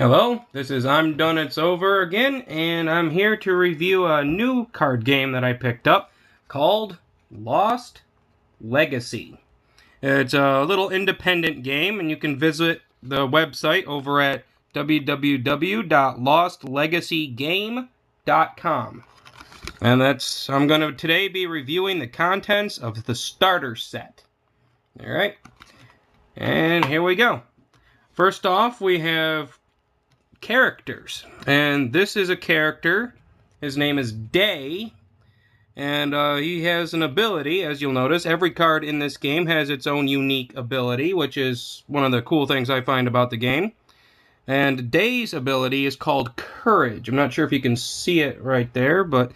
Hello, this is I'm Done It's Over again, and I'm here to review a new card game that I picked up called Lost Legacy. It's a little independent game, and you can visit the website over at www.LostLegacyGame.com. And I'm going to today be reviewing the contents of the starter set. Alright, and here we go. First off, we have characters, and this is a character. His name is Day, and he has an ability. As you'll notice, every card in this game has its own unique ability, which is one of the cool things I find about the game. And Day's ability is called Courage. I'm not sure if you can see it right there, but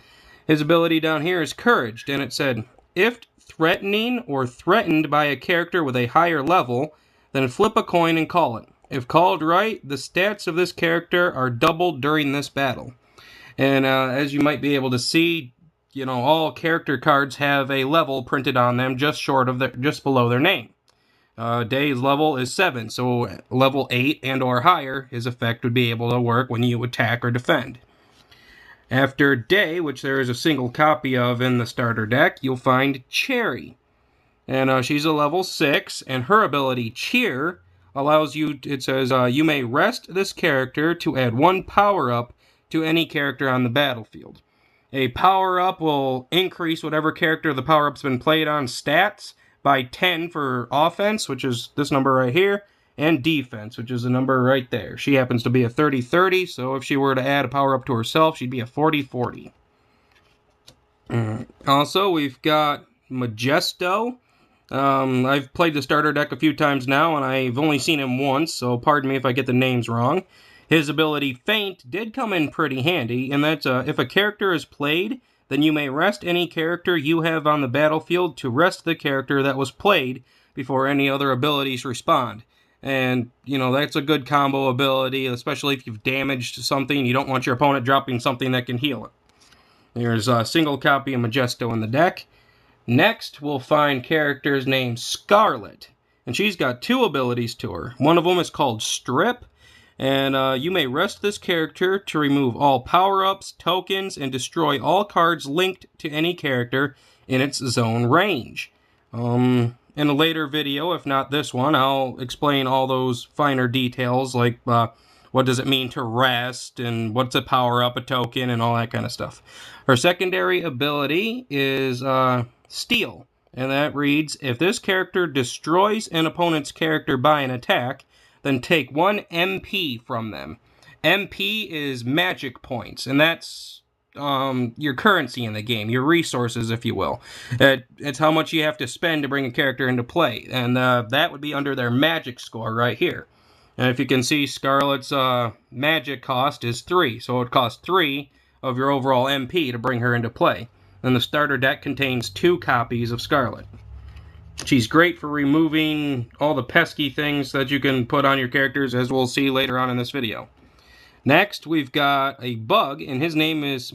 his ability down here is Courage, and it said, if threatening or threatened by a character with a higher level, then flip a coin and call it. If called right, the stats of this character are doubled during this battle. And as you might be able to see, all character cards have a level printed on them just below their name. Day's level is 7, so level 8 and or higher, his effect would be able to work when you attack or defend. After Day, which there is a single copy of in the starter deck, you'll find Cherry. And she's a level 6, and her ability, Cheer, allows you, it says, you may rest this character to add 1 power-up to any character on the battlefield. A power-up will increase whatever character the power-up's been played on stats by 10 for offense, which is this number right here, and defense, which is the number right there. She happens to be a 30-30, so if she were to add a power-up to herself, she'd be a 40-40. Also, we've got Majesto. I've played the starter deck a few times now, and I've only seen him once, so pardon me if I get the names wrong. His ability, Feint, did come in pretty handy, and that's if a character is played, then you may rest any character you have on the battlefield to rest the character that was played before any other abilities respond. And, that's a good combo ability, especially if you've damaged something. You don't want your opponent dropping something that can heal it. There's a single copy of Majesto in the deck. Next, we'll find characters named Scarlet, and she's got 2 abilities to her. One of them is called Strip, and you may rest this character to remove all power-ups, tokens, and destroy all cards linked to any character in its zone range. In a later video, if not this one, I'll explain all those finer details, like what does it mean to rest, and what's a power-up, a token, and all that kind of stuff. Her secondary ability is Steal, and that reads, if this character destroys an opponent's character by an attack, then take 1 MP from them. MP is magic points, and that's your currency in the game, your resources, if you will. It's how much you have to spend to bring a character into play, and that would be under their magic score right here. And if you can see, Scarlet's magic cost is 3, so it costs 3 of your overall MP to bring her into play. And the starter deck contains 2 copies of Scarlet. She's great for removing all the pesky things that you can put on your characters, as we'll see later on in this video. Next, we've got a bug, and his name is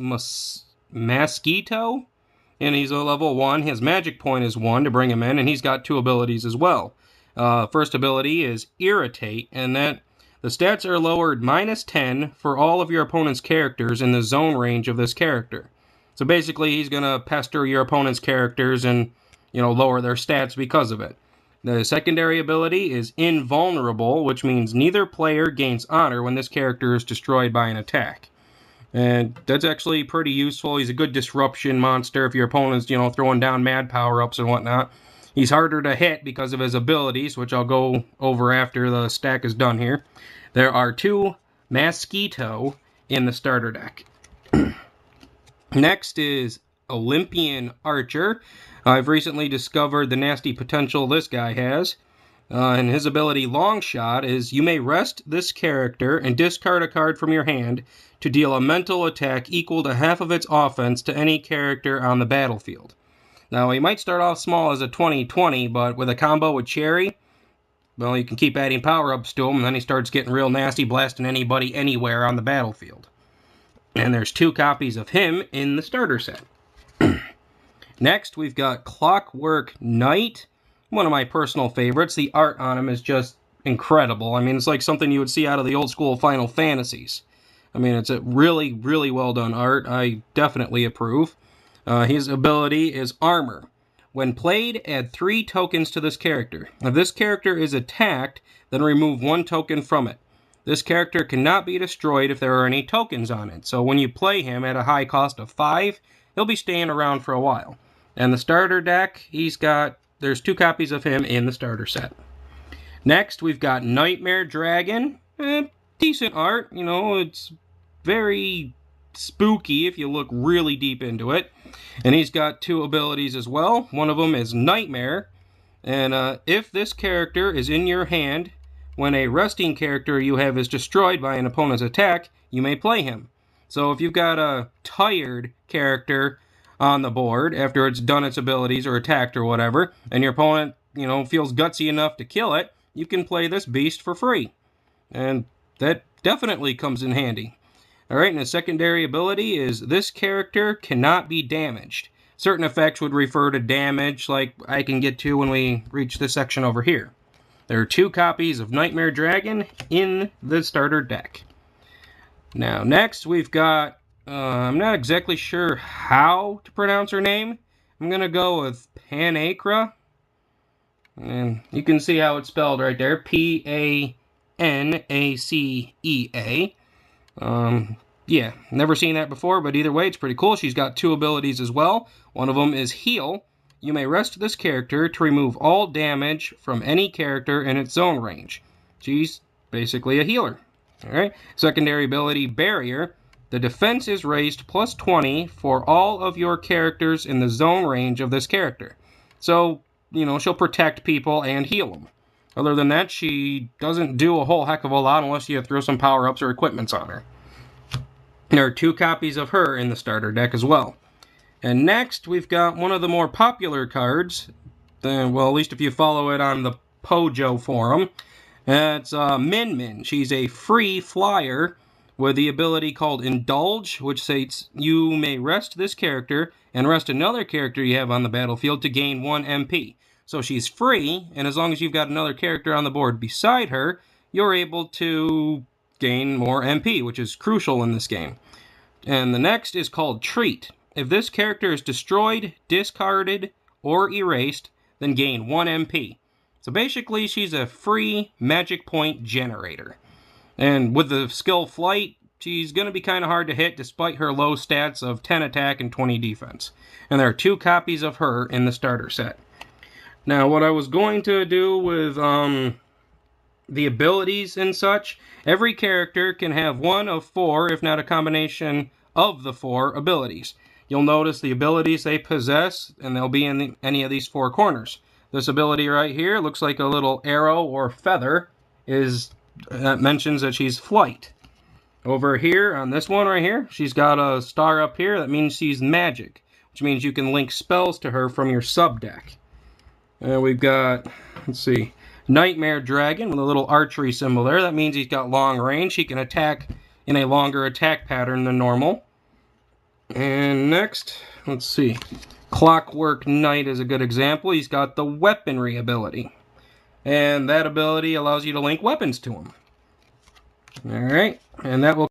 Mosquito, and he's a level 1. His magic point is 1 to bring him in, and he's got 2 abilities as well. First ability is Irritate, and that the stats are lowered -10 for all of your opponent's characters in the zone range of this character. So basically, he's going to pester your opponent's characters and, lower their stats because of it. The secondary ability is Invulnerable, which means neither player gains honor when this character is destroyed by an attack. And that's actually pretty useful. He's a good disruption monster if your opponent's, throwing down mad power-ups and whatnot. He's harder to hit because of his abilities, which I'll go over after the stack is done here. There are 2 Mosquito in the starter deck. Next is Olympian Archer. I've recently discovered the nasty potential this guy has. And his ability Longshot is you may rest this character and discard a card from your hand to deal a mental attack equal to half of its offense to any character on the battlefield. Now, he might start off small as a 20-20, but with a combo with Cherry, well, you can keep adding power-ups to him, and then he starts getting real nasty, blasting anybody anywhere on the battlefield. And there's 2 copies of him in the starter set. Next, we've got Clockwork Knight, one of my personal favorites. The art on him is just incredible. I mean, it's like something you would see out of the old school Final Fantasies. I mean, it's a really, really well done art. I definitely approve. His ability is Armor. When played, add 3 tokens to this character. If this character is attacked, then remove 1 token from it. This character cannot be destroyed if there are any tokens on it. So when you play him at a high cost of 5, he'll be staying around for a while. And the starter deck, there's 2 copies of him in the starter set. Next, we've got Nightmare Dragon. Decent art, you know, it's very spooky if you look really deep into it. And he's got 2 abilities as well. One of them is Nightmare. And if this character is in your hand, when a resting character you have is destroyed by an opponent's attack, you may play him. So if you've got a tired character on the board after it's done its abilities or attacked or whatever, and your opponent, you know, feels gutsy enough to kill it, you can play this beast for free. And that definitely comes in handy. Alright, and the secondary ability is this character cannot be damaged. Certain effects would refer to damage, like I can get to when we reach this section over here. There are 2 copies of Nightmare Dragon in the starter deck. Now, next we've got, I'm not exactly sure how to pronounce her name. I'm going to go with Panacea. And you can see how it's spelled right there. Panacea. Yeah, never seen that before, but either way, it's pretty cool. She's got 2 abilities as well. One of them is Heal. You may rest this character to remove all damage from any character in its zone range. She's basically a healer. Alright, secondary ability, Barrier. The defense is raised plus 20 for all of your characters in the zone range of this character. So, you know, she'll protect people and heal them. Other than that, she doesn't do a whole heck of a lot unless you throw some power-ups or equipments on her. There are 2 copies of her in the starter deck as well. And next, we've got one of the more popular cards. Well, at least if you follow it on the Pojo forum. It's Min Min. She's a free flyer with the ability called Indulge, which states you may rest this character and rest another character you have on the battlefield to gain 1 MP. So she's free, and as long as you've got another character on the board beside her, you're able to gain more MP, which is crucial in this game. And the next is called Treat. If this character is destroyed, discarded, or erased, then gain 1 MP. So basically, she's a free magic point generator. And with the skill Flight, she's going to be kind of hard to hit despite her low stats of 10 attack and 20 defense. And there are 2 copies of her in the starter set. Now, what I was going to do with the abilities and such, every character can have 1 of 4, if not a combination of the 4 abilities. You'll notice the abilities they possess, and they'll be in any of these 4 corners. This ability right here looks like a little arrow or feather. That mentions that she's Flight. Over here, on this one right here, she's got a star up here. That means she's magic, which means you can link spells to her from your sub deck. And we've got, let's see, Nightmare Dragon with a little archery symbol there. That means he's got long range. He can attack in a longer attack pattern than normal. And next, let's see, Clockwork Knight is a good example. He's got the weaponry ability. And that ability allows you to link weapons to him. Alright, and that will